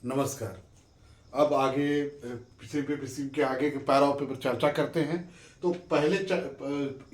नमस्कार। अब आगे पिछले के आगे के पैराओं पे चर्चा करते हैं। तो पहले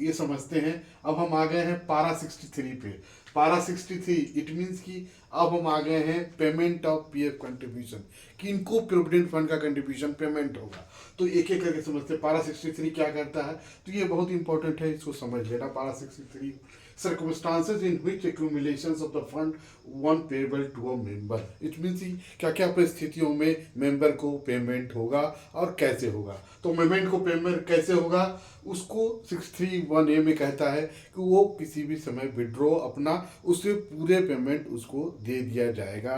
ये समझते हैं। अब हम आ गए हैं पारा 63 पे। पारा 63 इट मीन्स कि अब हम आ गए हैं पेमेंट ऑफ पीएफ कंट्रीब्यूशन, कि इनको प्रोविडेंट फंड का कंट्रीब्यूशन पेमेंट होगा। तो एक एक करके समझते हैं पारा 63 क्या करता है। तो ये बहुत इंपॉर्टेंट है, इसको समझ लेना। पारा 63 circumstances in which accumulations of the fund one payable to a member, it means क्या क्या परिस्थितियों में मेंबर को पेमेंट होगा और कैसे होगा। तो पेमेंट को पेमेंट कैसे होगा उसको 631A में कहता है कि वो किसी भी समय विड्रॉ अपना उससे पूरे पेमेंट उसको दे दिया जाएगा,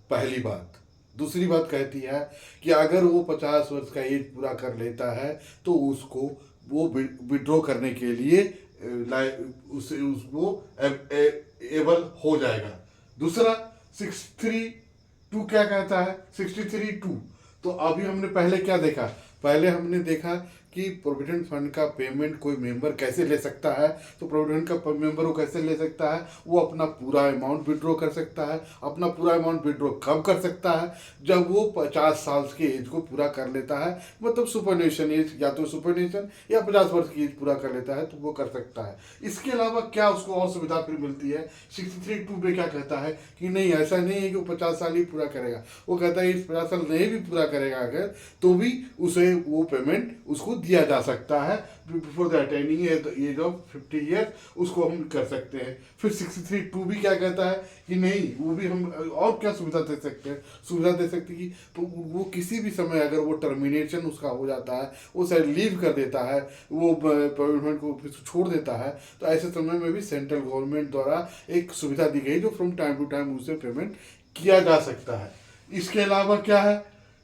पहली बात। दूसरी बात कहती है कि अगर वो 50 वर्ष का एज पूरा कर लेता है तो उसको वो विड्रॉ करने के लिए उसको एबल हो जाएगा। दूसरा 63(2) क्या कहता है, 63(2). तो अभी हमने पहले क्या देखा, पहले हमने देखा कि प्रोविडेंट फंड का पेमेंट कोई मेंबर कैसे ले सकता है। तो प्रोविडेंट का मेंबर वो कैसे ले सकता है, वो अपना पूरा अमाउंट विड्रॉ कर सकता है। अपना पूरा अमाउंट विड्रॉ कब कर सकता है, जब वो 50 साल के एज को पूरा कर लेता है, मतलब सुपरनेशन एज, या तो सुपरनेशन या 50 वर्ष की एज पूरा कर लेता है तो वो कर सकता है। इसके अलावा क्या उसको और सुविधा फिर मिलती है, 63(2) में क्या कहता है कि नहीं, ऐसा नहीं है कि वो 50 साल ही पूरा करेगा। वो कहता है इस 50 साल नहीं भी पूरा करेगा अगर, तो भी उसे वो पेमेंट उसको दिया जा सकता है before the attaining age of 50 years, उसको हम कर सकते हैं। फिर 63(2) भी क्या कहता है कि नहीं, वो भी हम और क्या सुविधा दे सकते हैं, सुविधा दे सकते हैं कि वो किसी भी समय अगर वो टर्मिनेशन उसका हो जाता है, वो शायद लीव कर देता है, वो प्रोविडेंट को छोड़ देता है, तो ऐसे समय में भी सेंट्रल गवर्नमेंट द्वारा एक सुविधा दी गई जो फ्रॉम टाइम टू टाइम उसे पेमेंट किया जा सकता है। इसके अलावा क्या है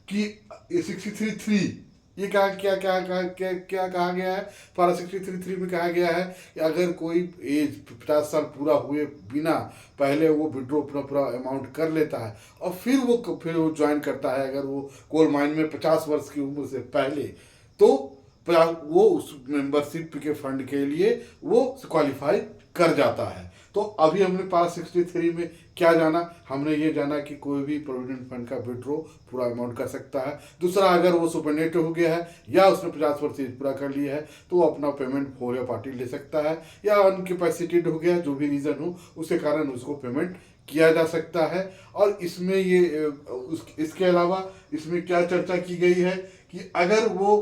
कि 63(3) ये क्या क्या क्या क्या क्या क्या कहा गया है, पारा 63(3) में कहा गया है कि अगर कोई एज 50 साल पूरा हुए बिना पहले वो विड्रॉ अपना पूरा अमाउंट कर लेता है और फिर वो ज्वाइन करता है, अगर वो कोल माइन में 50 वर्ष की उम्र से पहले, तो वो उस मेंबरशिप के फंड के लिए वो क्वालिफाई कर जाता है। तो अभी हमने पारा 63 में क्या जाना, हमने ये जाना कि कोई भी प्रोविडेंट फंड का विड्रॉ पूरा अमाउंट कर सकता है। दूसरा, अगर वो सुपरनेट हो गया है या उसने 50 वर्ष पूरा कर लिया है तो वो अपना पेमेंट फोर या पार्टी ले सकता है, या अनकैपेसिटेड हो गया, जो भी रीज़न हो उसके कारण उसको पेमेंट किया जा सकता है। और इसमें इसके अलावा इसमें क्या चर्चा की गई है कि अगर वो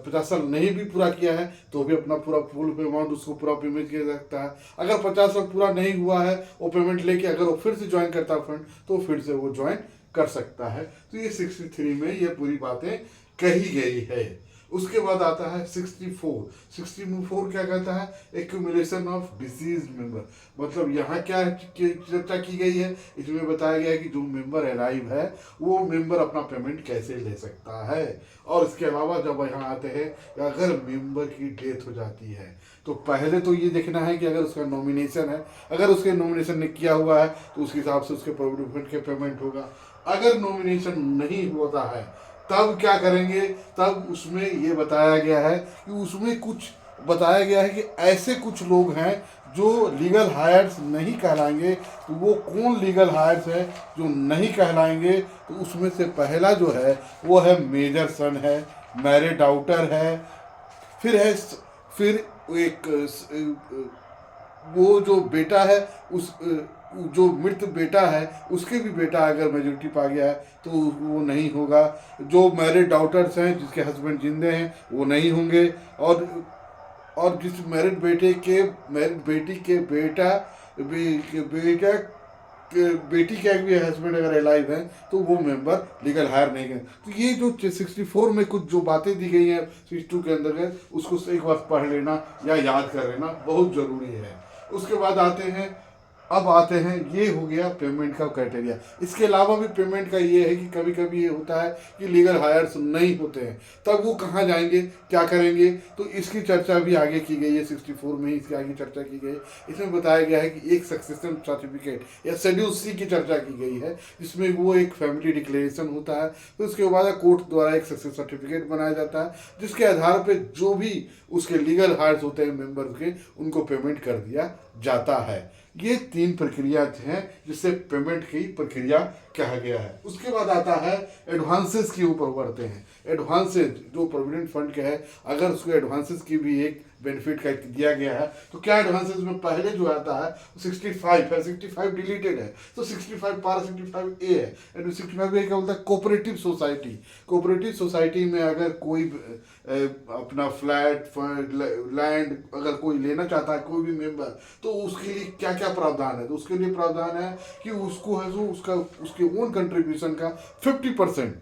50 साल नहीं भी पूरा किया है तो भी अपना पूरा फुल अमाउंट उसको पूरा पेमेंट किया जा सकता है। अगर 50 साल पूरा नहीं हुआ है वो पेमेंट लेके अगर वो फिर से ज्वाइन करता है फंड तो फिर से वो ज्वाइन कर सकता है। तो ये 63 में ये पूरी बातें कही गई है। उसके बाद आता है 64 क्या कहता है, एक्यूमुलेशन ऑफ डिसीज मेंबर। मतलब यहाँ क्या चर्चा की गई है, इसमें बताया गया है कि जो मेंबर अलाइव है वो मेंबर अपना पेमेंट कैसे ले सकता है। और इसके अलावा जब यहाँ आते हैं अगर मेंबर की डेथ हो जाती है तो पहले तो ये देखना है कि अगर उसका नॉमिनेशन है, अगर उसके नॉमिनेशन ने किया हुआ है तो उसके हिसाब से उसके प्रोविडेंट फंड के पेमेंट होगा। अगर नॉमिनेशन नहीं होता है तब क्या करेंगे, तब उसमें ये बताया गया है कि उसमें कुछ बताया गया है कि ऐसे कुछ लोग हैं जो लीगल हायर्स नहीं कहलाएंगे। तो वो कौन लीगल हायर्स है जो नहीं कहलाएंगे, तो उसमें से पहला जो है वो है मेजर सन है, मैरिड डाउटर है, फिर एक वो जो बेटा है उस जो मृत बेटा है उसके भी बेटा अगर मेजोरिटी पा गया है तो वो नहीं होगा। जो मैरिड डॉटर्स हैं जिसके हस्बैंड जिंदे हैं वो नहीं होंगे। और जिस मैरिड बेटी के बेटी के भी हस्बैंड अगर अलाइव हैं तो वो मेंबर लीगल हायर नहीं करें। तो ये जो 64 में कुछ जो बातें दी गई हैं 62 के अंदर, उसको एक बार पढ़ लेना या याद कर लेना बहुत ज़रूरी है। उसके बाद आते हैं ये हो गया पेमेंट का क्राइटेरिया। इसके अलावा भी पेमेंट का ये है कि कभी कभी ये होता है कि लीगल हायर्स नहीं होते हैं, तब वो कहाँ जाएंगे, क्या करेंगे, तो इसकी चर्चा भी आगे की गई है। 64 में ही इसकी आगे चर्चा की गई। इसमें बताया गया है कि एक सक्सेशन सर्टिफिकेट या शेड्यूल सी की चर्चा की गई है, जिसमें वो एक फैमिली डिक्लेरेशन होता है। तो उसके बाद कोर्ट द्वारा एक सक्सेस सर्टिफिकेट बनाया जाता है, जिसके आधार पर जो भी उसके लीगल हायर्स होते हैं मेंबर के, उनको पेमेंट कर दिया जाता है। ये 3 प्रक्रिया हैं जिससे पेमेंट की प्रक्रिया कहा गया है। उसके बाद आता है एडवांसेस के ऊपर बढ़ते हैं। एडवांसेस जो प्रोविडेंट फंड के है, अगर उसको एडवांसेस की भी एक बेनिफिट का दिया गया है तो क्या एडवांसेस में पहले जो आता है 65 है, 65 डिलीटेड है, तो 65 पारा 65 ए है। एंड 65 ए क्या बोलता है, कोऑपरेटिव सोसाइटी। कोऑपरेटिव सोसाइटी में अगर कोई अपना फ्लैट लैंड अगर कोई लेना चाहता है कोई भी मेंबर, तो उसके लिए क्या क्या प्रावधान है, तो उसके लिए प्रावधान है कि उसको है जो उसके ओन कंट्रीब्यूशन का 50%,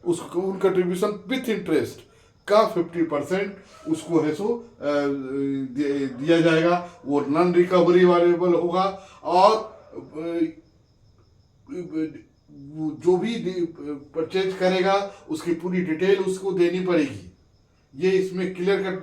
उसको ओन कंट्रीब्यूशन विथ इंटरेस्ट का 50% उसको है सो दिया जाएगा। वो नॉन रिकवरी वालेबल होगा और जो भी परचेज करेगा उसकी पूरी डिटेल उसको देनी पड़ेगी। ये इसमें क्लियर कट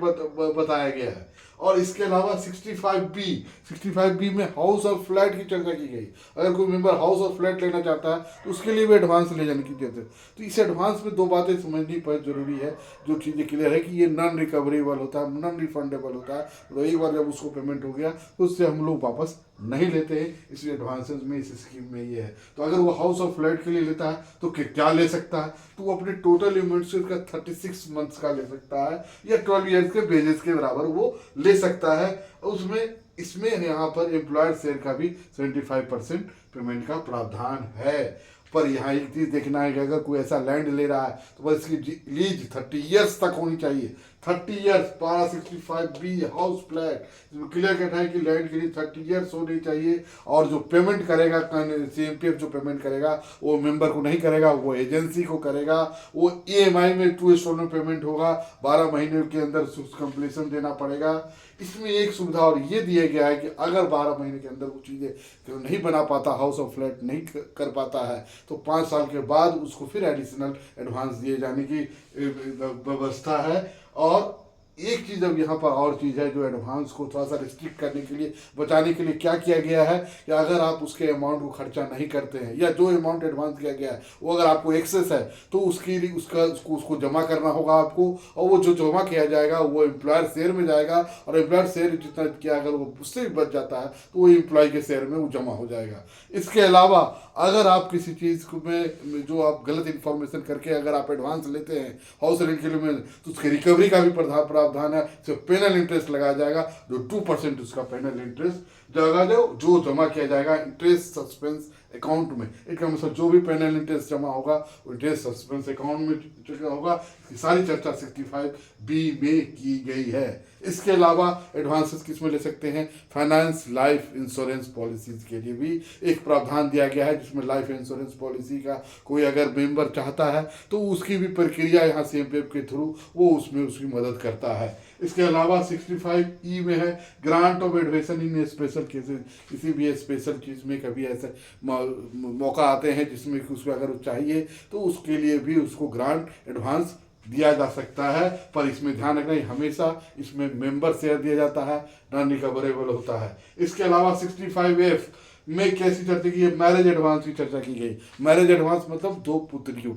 बताया गया है। और इसके अलावा 65B में हाउस और फ्लैट की चर्चा की गई। अगर कोई मेंबर हाउस और फ्लैट लेना चाहता है तो उसके लिए भी एडवांस ले जाने की जरूरत है। तो इस एडवांस में 2 बातें समझनी बहुत जरूरी है, जो चीज़ें क्लियर है कि ये नॉन रिकवरेबल होता है, नॉन रिफंडेबल होता है। तो एक बार जब उसको पेमेंट हो गया तो उससे हम लोग वापस नहीं लेते हैं, इसलिए एडवांसेस में इस स्कीम में ये है। तो अगर वो हाउस और फ्लैट के लिए लेता है तो क्या ले सकता है, तो वो अपने टोटल इन्वेस्टमेंट का 36 मंथ्स का ले सकता है या 12 ईयर्स के बेजेस के बराबर वो ले सकता है। उसमें इसमें यहाँ पर एम्प्लॉयर शेयर का भी 75% पेमेंट का प्रावधान है। पर यहाँ एक चीज देखना है कि अगर कोई ऐसा लैंड ले रहा है तो बस इसकी लीज 30 ईयर्स तक होनी चाहिए। 30 ईयर्स, पारा 65B हाउस फ्लैट इसमें क्लियर कहना है कि लैंड के लिए 30 ईयर्स होनी चाहिए। और जो पेमेंट करेगा CMPF जो पेमेंट करेगा वो मेंबर को नहीं करेगा, वो एजेंसी को करेगा। वो EMI में 2 इंस्टॉलमेंट पेमेंट होगा, 12 महीने के अंदर कंप्लीशन देना पड़ेगा। इसमें एक सुविधा और ये दिया गया है कि अगर 12 महीने के अंदर वो चीज़ें नहीं बना पाता, हाउस ऑफ फ्लैट नहीं कर पाता है, तो 5 साल के बाद उसको फिर एडिशनल एडवांस दिए जाने की व्यवस्था है। और एक चीज़ अब यहाँ पर और चीज़ है जो एडवांस को थोड़ा सा रिस्ट्रिक्ट करने के लिए, बचाने के लिए क्या किया गया है कि अगर आप उसके अमाउंट को खर्चा नहीं करते हैं या जो अमाउंट एडवांस किया गया है वो अगर आपको एक्सेस है तो उसके लिए उसको जमा करना होगा आपको। और वो जो जमा किया जाएगा वो एम्प्लॉयर शेयर में जाएगा, और एम्प्लॉयर शेयर जितना किया अगर वो उससे भी बच जाता है तो वो एम्प्लॉय के शेयर में वो जमा हो जाएगा। इसके अलावा अगर आप किसी चीज़ में जो आप गलत इन्फॉर्मेशन करके अगर आप एडवांस लेते हैं हाउस रेंट के लिए में, तो उसकी रिकवरी का भी प्रावधान है। तो पेनल इंटरेस्ट लगाया जाएगा, जो 2% उसका पेनल इंटरेस्ट जाएगा जो जमा किया जाएगा इंटरेस्ट सस्पेंस अकाउंट में। इसका मतलब जो भी पेनल इंटरेस्ट जमा होगा वो इंटरेस्ट सस्पेंस अकाउंट में जमा होगा। सारी चर्चा 65B में की गई है। इसके अलावा एडवांसेस किस में ले सकते हैं, फाइनेंस लाइफ इंश्योरेंस पॉलिसीज के लिए भी एक प्रावधान दिया गया है, जिसमें लाइफ इंश्योरेंस पॉलिसी का कोई अगर मेंबर चाहता है तो उसकी भी प्रक्रिया यहाँ CMPF के थ्रू वो उसमें उसकी मदद करता है। इसके अलावा 65E में है grant of advice in special cases. किसी भी स्पेशल चीज़ में कभी ऐसे मौका आते हैं जिसमें उसको अगर चाहिए तो उसके लिए भी उसको ग्रांट एडवांस दिया जा सकता है। पर इसमें ध्यान रखना हमेशा इसमें मेंबर शेयर दिया जाता है, नॉन रिकवरेबल होता है। इसके अलावा 65F में कैसी चर्चा की है, मैरिज एडवांस की चर्चा की गई। मैरिज एडवांस मतलब 2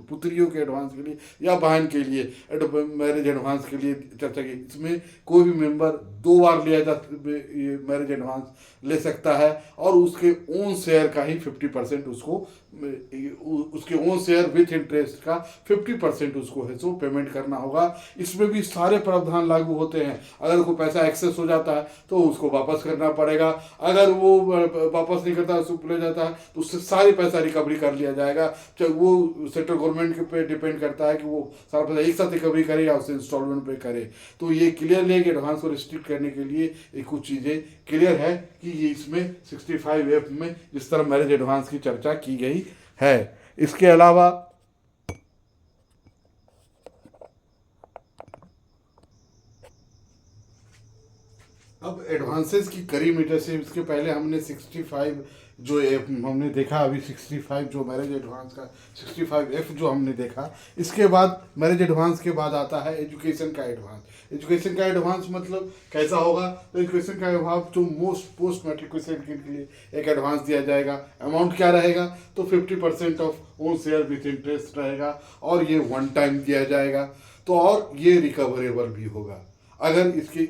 पुत्रियों के एडवांस के लिए या बहन के लिए मैरिज एडवांस के लिए चर्चा की। इसमें कोई भी मेंबर 2 बार लिया जा मैरिज एडवांस ले सकता है, और उसके ओन शेयर का ही 50% उसको, उसके ओन शेयर विथ इंटरेस्ट का 50% उसको है सो पेमेंट करना होगा। इसमें भी सारे प्रावधान लागू होते हैं। अगर कोई पैसा एक्सेस हो जाता है तो उसको वापस करना पड़ेगा, अगर वो वापस नहीं करता उसको ले जाता है तो उससे सारी पैसा रिकवरी कर लिया जाएगा। चाहे वो सेंट्रल गवर्नमेंट के पे डिपेंड करता है कि वो सारा पैसा एक साथ रिकवरी करे या उसे इंस्टॉलमेंट पे करे। तो ये क्लियर है कि एडवांस को रिस्ट्रिक्ट करने के लिए कुछ चीज़ें क्लियर है कि ये इसमें 65F में जिस तरह मैरिज एडवांस की चर्चा की गई है। इसके अलावा अब एडवांसेस की करी मीटर से इसके पहले हमने 65 जो हमने देखा, अभी 65 जो मैरिज एडवांस का 65F जो हमने देखा। इसके बाद मैरिज एडवांस के बाद आता है एजुकेशन का एडवांस। एजुकेशन का एडवांस मतलब कैसा होगा, तो एजुकेशन का एडवांस जो पोस्ट मैट्रिकुलेशन के लिए एक एडवांस दिया जाएगा। अमाउंट क्या रहेगा, तो 50% of own share with interest रहेगा, और ये 1 टाइम दिया जाएगा। तो और ये रिकवरेबल भी होगा अगर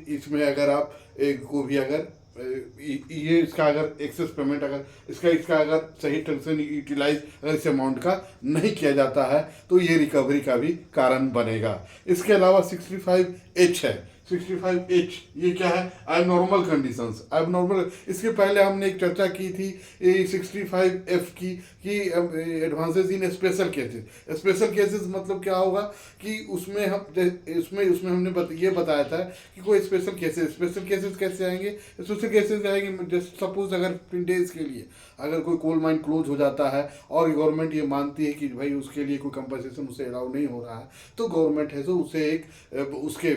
इसमें अगर आप एक को भी अगर ये इसका अगर एक्सेस पेमेंट अगर इसका अगर सही ढंग से यूटिलाइज अगर इस अमाउंट का नहीं किया जाता है तो ये रिकवरी का भी कारण बनेगा। इसके अलावा 65H है। 65H ये क्या है? Abnormal conditions. एबनॉर्मल, इसके पहले हमने एक चर्चा की थी 65F की कि advances in special cases. Special cases मतलब क्या होगा कि उसमें उसमें हमने ये बताया था कि कोई स्पेशल केसेस कैसे आएंगे? स्पेशल केसेस आएंगे जैसे सपोज अगर 10 डेज के लिए अगर कोई कोल माइन क्लोज हो जाता है और गवर्नमेंट ये मानती है कि भाई उसके लिए कोई कंपनसेशन उसे अलाउ नहीं हो रहा है, तो गवर्नमेंट है जो उसे एक उसके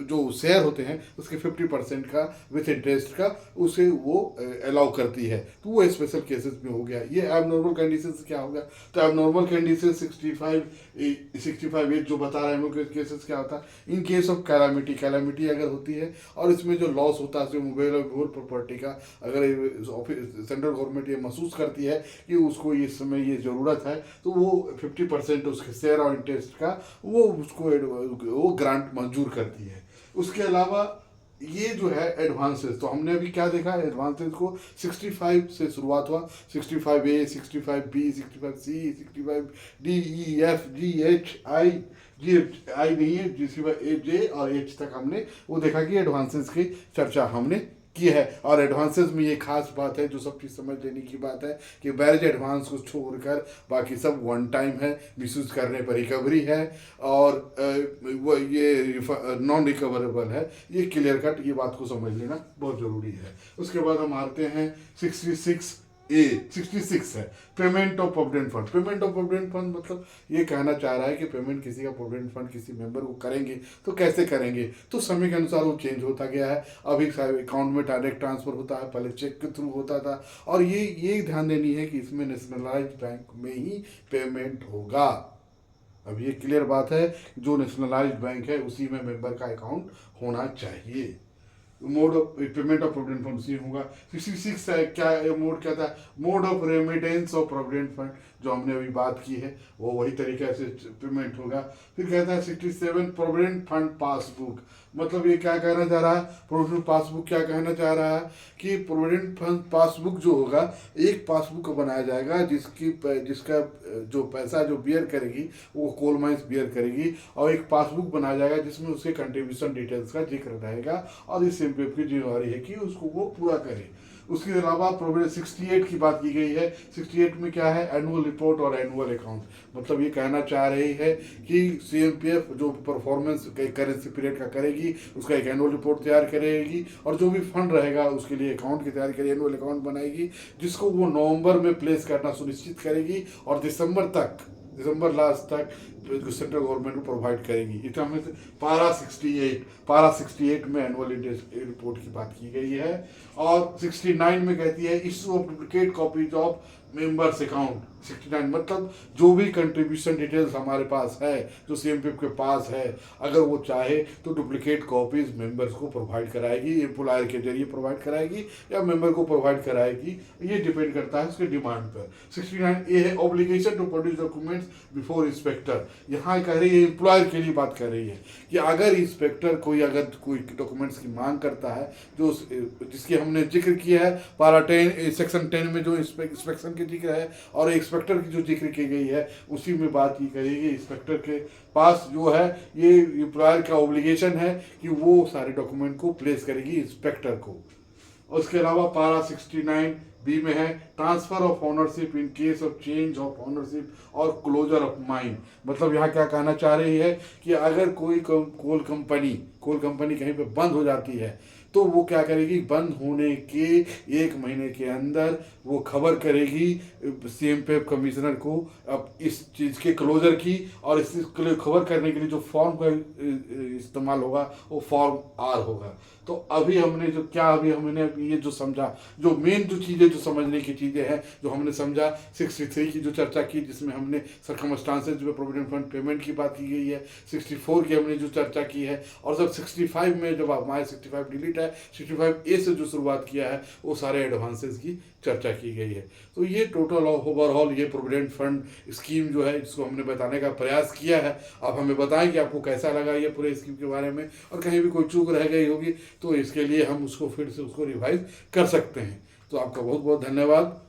जो शेयर होते हैं उसके 50% का विथ इंटरेस्ट का उसे वो अलाउ करती है। तो वो स्पेशल केसेस में हो गया। ये एबनॉर्मल कंडीशंस क्या हो गया? तो एबनॉर्मल कंडीशन 65 जो बता रहे हैं हम लोग केसेस क्या होता है? इन केस ऑफ कैलामिटी अगर होती है और इसमें जो लॉस होता है मूवेबल प्रॉपर्टी का, अगर सेंट्रल गवर्नमेंट ये महसूस करती है कि उसको इस समय ये ज़रूरत है, तो वो 50% उसके शेयर और इंटरेस्ट का वो उसको वो ग्रांट मंजूर करती है। उसके अलावा ये जो है एडवांसेस, तो हमने अभी क्या देखा? एडवांसेस को 65 से शुरुआत हुआ, 65A, 65B, 65C, 65D, E, F, G, H, I नहीं है, J और H तक हमने वो देखा कि एडवांसेस की चर्चा हमने की है। और एडवांसेस में ये खास बात है जो सब चीज़ समझ लेने की बात है कि बैरेज एडवांस को छोड़कर बाकी सब वन टाइम है, मिसयूज करने पर रिकवरी है और वो ये नॉन रिकवरेबल है। ये क्लियर कट ये बात को समझ लेना बहुत ज़रूरी है। उसके बाद हम आते हैं 66 है payment of provident fund. Payment of provident fund मतलब ये कहना चाह रहा है कि पेमेंट किसी का प्रोविडेंट फंड किसी मेंबर को करेंगे तो कैसे करेंगे? तो समय के अनुसार वो चेंज होता गया है। अभी अकाउंट में डायरेक्ट ट्रांसफर होता है, पहले चेक के थ्रू होता था। और ये ध्यान देनी है कि इसमें नेशनलाइज्ड बैंक में ही पेमेंट होगा। अब ये क्लियर बात है, जो नेशनलाइज्ड बैंक है उसी में मेंबर का अकाउंट होना चाहिए। Mode of payment of provident fund उसी होगा। 66 है क्या मोड क्या था? Mode of remittance of provident fund, जो हमने अभी बात की है वो वही तरीके से पेमेंट होगा। फिर कहता है 67 प्रोविडेंट फंड पासबुक। मतलब ये क्या कहना चाह रहा है? प्रोविडेंट पासबुक क्या कहना चाह रहा है कि प्रोविडेंट फंड पासबुक जो होगा, एक पासबुक बनाया जाएगा जिसका जो पैसा जो बियर करेगी वो कोल माइंस बियर करेगी, और एक पासबुक बनाया जाएगा जिसमें उसके कंट्रीब्यूशन डिटेल्स का जिक्र रहेगा और इस एमपीएफ की जिम्मेवारी है कि उसको वो पूरा करे। उसके अलावा प्रोविडेंट 68 की बात की गई है। 68 में क्या है? एनुअल रिपोर्ट और एनुअल अकाउंट। मतलब ये कहना चाह रही है कि सीएमपीएफ जो परफॉर्मेंस करेंसी पीरियड का करेगी उसका एक एनुअल रिपोर्ट तैयार करेगी और जो भी फंड रहेगा उसके लिए अकाउंट की तैयारी करेगी, एनुअल अकाउंट बनाएगी जिसको वो नवंबर में प्लेस करना सुनिश्चित करेगी और दिसंबर लास्ट तक सेंट्रल गवर्नमेंट को प्रोवाइड करेगी। इतना में पारा 68 में एनुअल रिपोर्ट की बात की गई है। और 69 में कहती है issue of duplicate copies of members account. 69 मतलब जो भी कंट्रीब्यूशन डिटेल्स हमारे पास है, जो सीएमपीएफ के पास है, अगर वो चाहे तो डुप्लीकेट कॉपीज मेंबर्स को प्रोवाइड कराएगी, एम्प्लॉयर के जरिए प्रोवाइड कराएगी या मेंबर को प्रोवाइड कराएगी, ये डिपेंड करता है उसके डिमांड पर। 69A है obligation to produce documents before inspector. यहाँ कह रही है एम्प्लॉयर के लिए बात कर रही है कि अगर इंस्पेक्टर कोई डॉक्यूमेंट्स की मांग करता है जो जिसकी हमने जिक्र किया है पारा 10 सेक्शन 10 में जो इंस्पेक्शन के जिक्र है और इंस्पेक्टर की जो जिक्र की गई है उसी में बात की करेगी। इंस्पेक्टर के पास जो है ये एम्प्लॉयर का ऑब्लिगेशन है कि वो सारे डॉक्यूमेंट को प्लेस करेगी इंस्पेक्टर को। उसके अलावा पारा 69B में है transfer of ownership in case of change of ownership और क्लोजर ऑफ माइन। मतलब यहाँ क्या कहना चाह रही है कि अगर कोई कोल कंपनी कहीं पे बंद हो जाती है तो वो क्या करेगी? बंद होने के 1 महीने के अंदर वो खबर करेगी सीएमपीएफ कमिश्नर को अब इस चीज़ के क्लोजर की, और इस खबर करने के लिए जो फॉर्म का इस्तेमाल होगा वो फॉर्म R होगा। तो अभी हमने ये जो समझा, जो मेन जो चीज़ें जो समझने की चीज़ें हैं जो हमने समझा 63 की जो चर्चा की जिसमें हमने सर्कमस्टांसेस में प्रोविडेंट फंड पेमेंट की बात की गई है, 64 की हमने जो चर्चा की है, और जब 65 में जब हमारे 65 डिलीट है है, 65A से जो शुरुआत किया है वो सारे एडवांसेस की चर्चा की गई है। तो ये टोटल ओवरऑल ये प्रोविडेंट फंड स्कीम जो है इसको हमने बताने का प्रयास किया है। आप हमें बताएं कि आपको कैसा लगा ये पूरे स्कीम के बारे में, और कहीं भी कोई चूक रह गई होगी तो इसके लिए हम उसको फिर से उसको रिवाइज कर सकते हैं। तो आपका बहुत बहुत धन्यवाद।